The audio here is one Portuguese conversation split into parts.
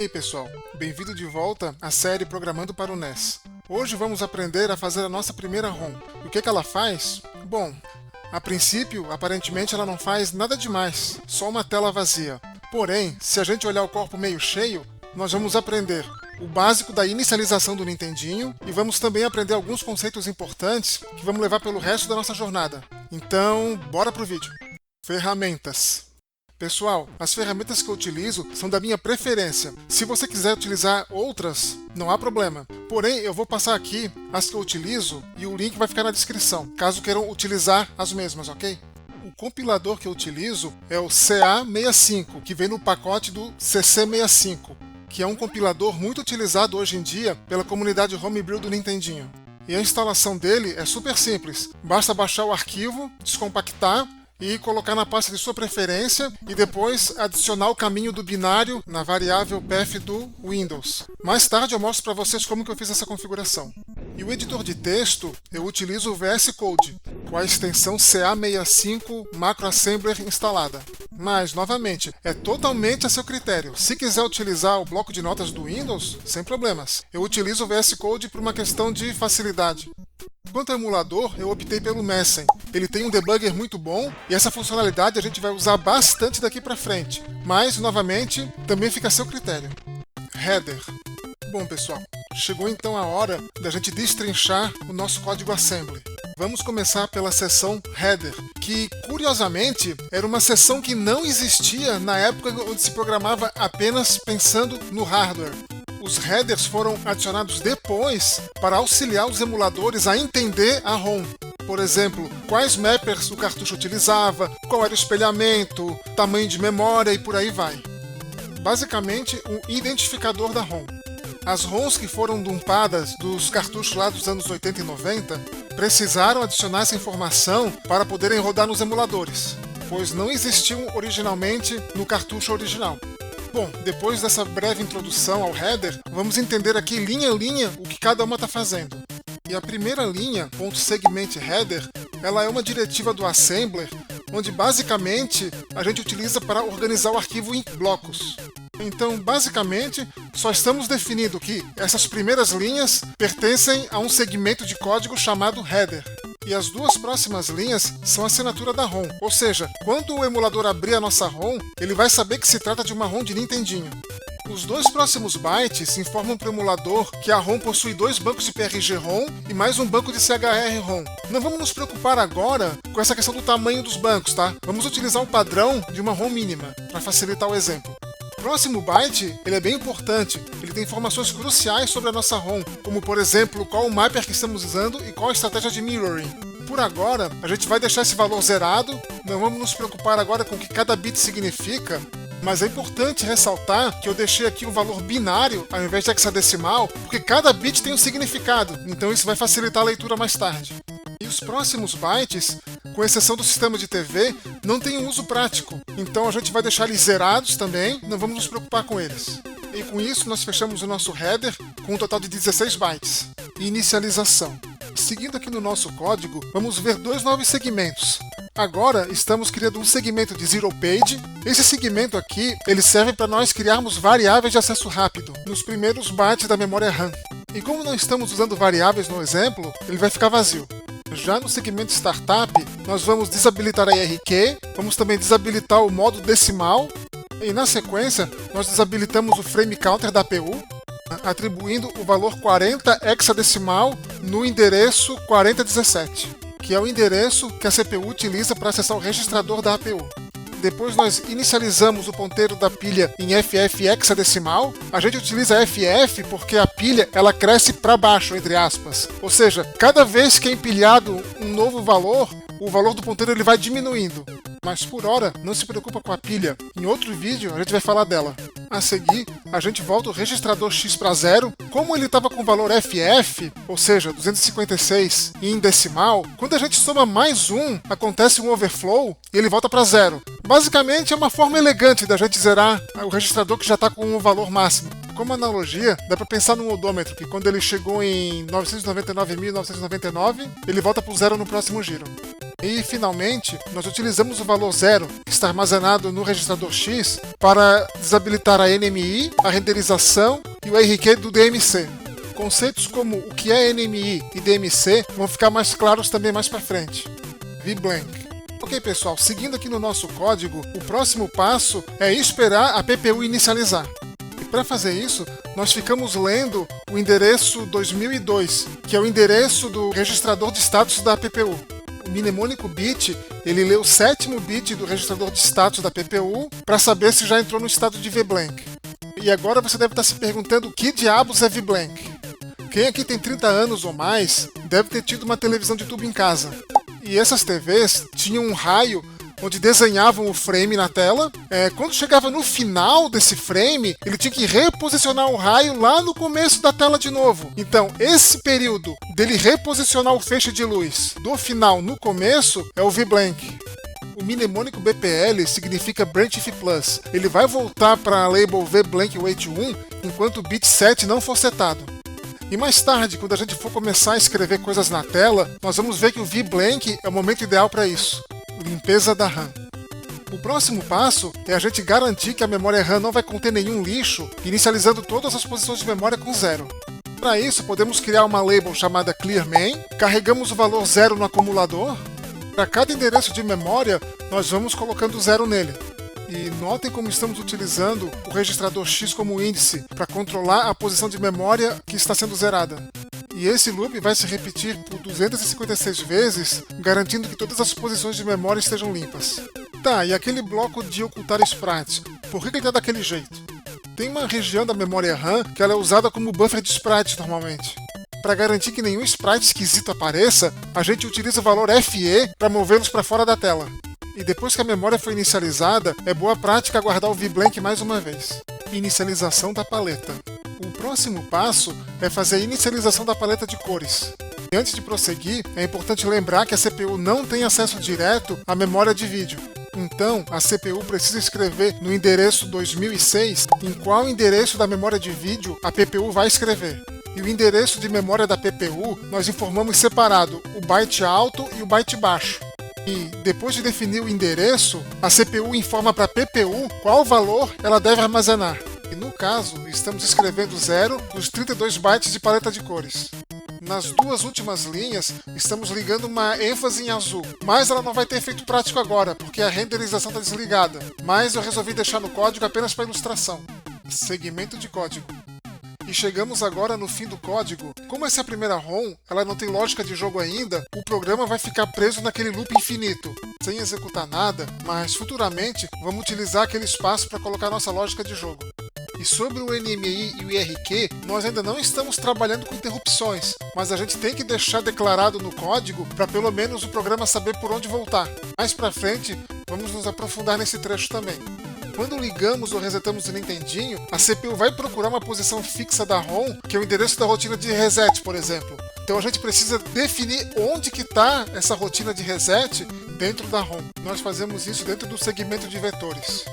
E aí pessoal, bem-vindo de volta à série Programando para o NES. Hoje vamos aprender a fazer a nossa primeira ROM. E o que ela faz? Bom, a princípio, aparentemente ela não faz nada demais, só uma tela vazia. Porém, se a gente olhar o corpo meio cheio, nós vamos aprender o básico da inicialização do Nintendinho e vamos também aprender alguns conceitos importantes que vamos levar pelo resto da nossa jornada. Então, bora pro vídeo. Ferramentas. Pessoal, as ferramentas que eu utilizo são da minha preferência. Se você quiser utilizar outras, não há problema. Porém, eu vou passar aqui as que eu utilizo e o link vai ficar na descrição, caso queiram utilizar as mesmas, ok? O compilador que eu utilizo é o CA65, que vem no pacote do CC65, que é um compilador muito utilizado hoje em dia pela comunidade Homebrew do Nintendinho. E a instalação dele é super simples. Basta baixar o arquivo, descompactar e colocar na pasta de sua preferência e depois adicionar o caminho do binário na variável path do Windows. Mais tarde eu mostro para vocês como que eu fiz essa configuração. E o editor de texto, eu utilizo o VS Code, com a extensão CA65 MacroAssembler instalada. Mas, novamente, é totalmente a seu critério. Se quiser utilizar o bloco de notas do Windows, sem problemas. Eu utilizo o VS Code por uma questão de facilidade. Quanto ao emulador, eu optei pelo Messen. Ele tem um debugger muito bom e essa funcionalidade a gente vai usar bastante daqui para frente. Mas, novamente, também fica a seu critério. Header. Bom, pessoal, chegou então a hora da gente destrinchar o nosso código assembly. Vamos começar pela seção Header, que, curiosamente, era uma seção que não existia na época onde se programava apenas pensando no hardware. Os headers foram adicionados depois para auxiliar os emuladores a entender a ROM. Por exemplo, quais mappers o cartucho utilizava, qual era o espelhamento, tamanho de memória e por aí vai. Basicamente, um identificador da ROM. As ROMs que foram dumpadas dos cartuchos lá dos anos 80 e 90 precisaram adicionar essa informação para poderem rodar nos emuladores, pois não existiam originalmente no cartucho original. Bom, depois dessa breve introdução ao header, vamos entender aqui linha a linha o que cada uma está fazendo. E a primeira linha, .segment_header, ela é uma diretiva do assembler, onde basicamente a gente utiliza para organizar o arquivo em blocos. Então, basicamente, só estamos definindo que essas primeiras linhas pertencem a um segmento de código chamado header. E as duas próximas linhas são a assinatura da ROM, ou seja, quando o emulador abrir a nossa ROM, ele vai saber que se trata de uma ROM de Nintendinho. Os dois próximos bytes informam para o emulador que a ROM possui dois bancos de PRG-ROM e mais um banco de CHR-ROM. Não vamos nos preocupar agora com essa questão do tamanho dos bancos, tá? Vamos utilizar o padrão de uma ROM mínima, para facilitar o exemplo. O próximo byte ele é bem importante, ele tem informações cruciais sobre a nossa ROM, como por exemplo qual o mapper que estamos usando e qual a estratégia de mirroring. Por agora, a gente vai deixar esse valor zerado, não vamos nos preocupar agora com o que cada bit significa, mas é importante ressaltar que eu deixei aqui um valor binário ao invés de hexadecimal, porque cada bit tem um significado, então isso vai facilitar a leitura mais tarde. E os próximos bytes, com exceção do sistema de TV, não têm um uso prático, então a gente vai deixar eles zerados também, não vamos nos preocupar com eles. E com isso nós fechamos o nosso header com um total de 16 bytes. Inicialização. Seguindo aqui no nosso código, vamos ver dois novos segmentos. Agora estamos criando um segmento de zero page. Esse segmento aqui, ele serve para nós criarmos variáveis de acesso rápido nos primeiros bytes da memória RAM. E como não estamos usando variáveis no exemplo, ele vai ficar vazio. Já no segmento Startup, nós vamos desabilitar a IRQ, vamos também desabilitar o modo decimal, e na sequência, nós desabilitamos o frame counter da APU, atribuindo o valor 40 hexadecimal no endereço 4017, que é o endereço que a CPU utiliza para acessar o registrador da APU. Depois nós inicializamos o ponteiro da pilha em FF hexadecimal. A gente utiliza FF porque a pilha ela cresce para baixo, entre aspas. Ou seja, cada vez que é empilhado um novo valor, o valor do ponteiro ele vai diminuindo. Mas por hora, não se preocupa com a pilha. Em outro vídeo a gente vai falar dela. A seguir, a gente volta o registrador X para 0. Como ele estava com o valor FF, ou seja, 256 e em decimal, quando a gente soma mais um, acontece um overflow e ele volta para 0. Basicamente é uma forma elegante da gente zerar o registrador que já está com o valor máximo. Como analogia, dá para pensar num odômetro, que quando ele chegou em 999.999, ele volta para o 0 no próximo giro. E, finalmente, nós utilizamos o valor 0, que está armazenado no registrador X, para desabilitar a NMI, a renderização e o RQ do DMC. Conceitos como o que é NMI e DMC vão ficar mais claros também mais para frente. VBlank. Ok, pessoal, seguindo aqui no nosso código, o próximo passo é esperar a PPU inicializar. E para fazer isso, nós ficamos lendo o endereço 2002, que é o endereço do registrador de status da PPU. O mnemônico bit, ele lê o 7º bit do registrador de status da PPU para saber se já entrou no estado de VBlank. E agora você deve estar se perguntando o que diabos é VBlank. Quem aqui tem 30 anos ou mais deve ter tido uma televisão de tubo em casa. E essas TVs tinham um raio onde desenhavam o frame na tela. Quando chegava no final desse frame, ele tinha que reposicionar o raio lá no começo da tela de novo. Então, esse período dele reposicionar o feixe de luz do final no começo é o VBlank. O mnemônico BPL significa Branch If Plus. Ele vai voltar para a label VBlank Wait 1 enquanto o bit 7 não for setado. E mais tarde, quando a gente for começar a escrever coisas na tela, nós vamos ver que o VBlank é o momento ideal para isso. Limpeza da RAM. O próximo passo é a gente garantir que a memória RAM não vai conter nenhum lixo, inicializando todas as posições de memória com 0. Para isso, podemos criar uma label chamada clearMain, carregamos o valor 0 no acumulador. Para cada endereço de memória, nós vamos colocando 0 nele. E notem como estamos utilizando o registrador X como índice para controlar a posição de memória que está sendo zerada. E esse loop vai se repetir por 256 vezes, garantindo que todas as posições de memória estejam limpas. Tá, e aquele bloco de ocultar sprites, por que ele está daquele jeito? Tem uma região da memória RAM que ela é usada como buffer de sprites normalmente. Para garantir que nenhum sprite esquisito apareça, a gente utiliza o valor FE para movê-los para fora da tela. E depois que a memória foi inicializada, é boa prática guardar o VBlank mais uma vez. Inicialização da paleta. O próximo passo é fazer a inicialização da paleta de cores. E antes de prosseguir, é importante lembrar que a CPU não tem acesso direto à memória de vídeo. Então, a CPU precisa escrever no endereço 2006 em qual endereço da memória de vídeo a PPU vai escrever. E o endereço de memória da PPU nós informamos separado o byte alto e o byte baixo. E depois de definir o endereço, a CPU informa para a PPU qual valor ela deve armazenar. E no caso, estamos escrevendo 0 dos 32 bytes de paleta de cores. Nas duas últimas linhas, estamos ligando uma ênfase em azul, mas ela não vai ter efeito prático agora, porque a renderização está desligada. Mas eu resolvi deixar no código apenas para ilustração. Segmento de código. E chegamos agora no fim do código. Como essa é a primeira ROM, ela não tem lógica de jogo ainda, o programa vai ficar preso naquele loop infinito, sem executar nada, mas futuramente vamos utilizar aquele espaço para colocar nossa lógica de jogo. E sobre o NMI e o IRQ, nós ainda não estamos trabalhando com interrupções, mas a gente tem que deixar declarado no código para pelo menos o programa saber por onde voltar. Mais para frente, vamos nos aprofundar nesse trecho também. Quando ligamos ou resetamos o Nintendinho, a CPU vai procurar uma posição fixa da ROM, que é o endereço da rotina de reset, por exemplo. Então a gente precisa definir onde que está essa rotina de reset dentro da ROM. Nós fazemos isso dentro do segmento de vetores.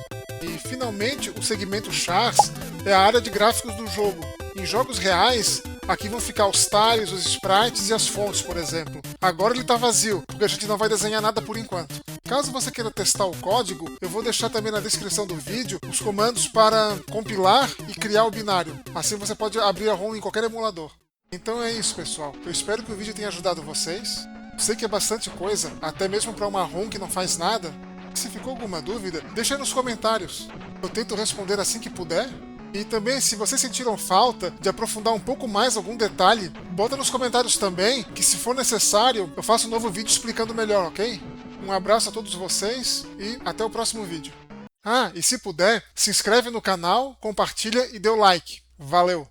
E finalmente o segmento chars é a área de gráficos do jogo. Em jogos reais, aqui vão ficar os tiles, os sprites e as fontes, por exemplo. Agora ele está vazio, porque a gente não vai desenhar nada por enquanto. Caso você queira testar o código, eu vou deixar também na descrição do vídeo os comandos para compilar e criar o binário. Assim você pode abrir a ROM em qualquer emulador. Então é isso, pessoal. Eu espero que o vídeo tenha ajudado vocês. Sei que é bastante coisa, até mesmo para uma ROM que não faz nada. Se ficou alguma dúvida, deixa aí nos comentários. Eu tento responder assim que puder. E também, se vocês sentiram falta de aprofundar um pouco mais algum detalhe, bota nos comentários também, que se for necessário, eu faço um novo vídeo explicando melhor, ok? Um abraço a todos vocês e até o próximo vídeo. Ah, e se puder, se inscreve no canal, compartilha e dê o like. Valeu!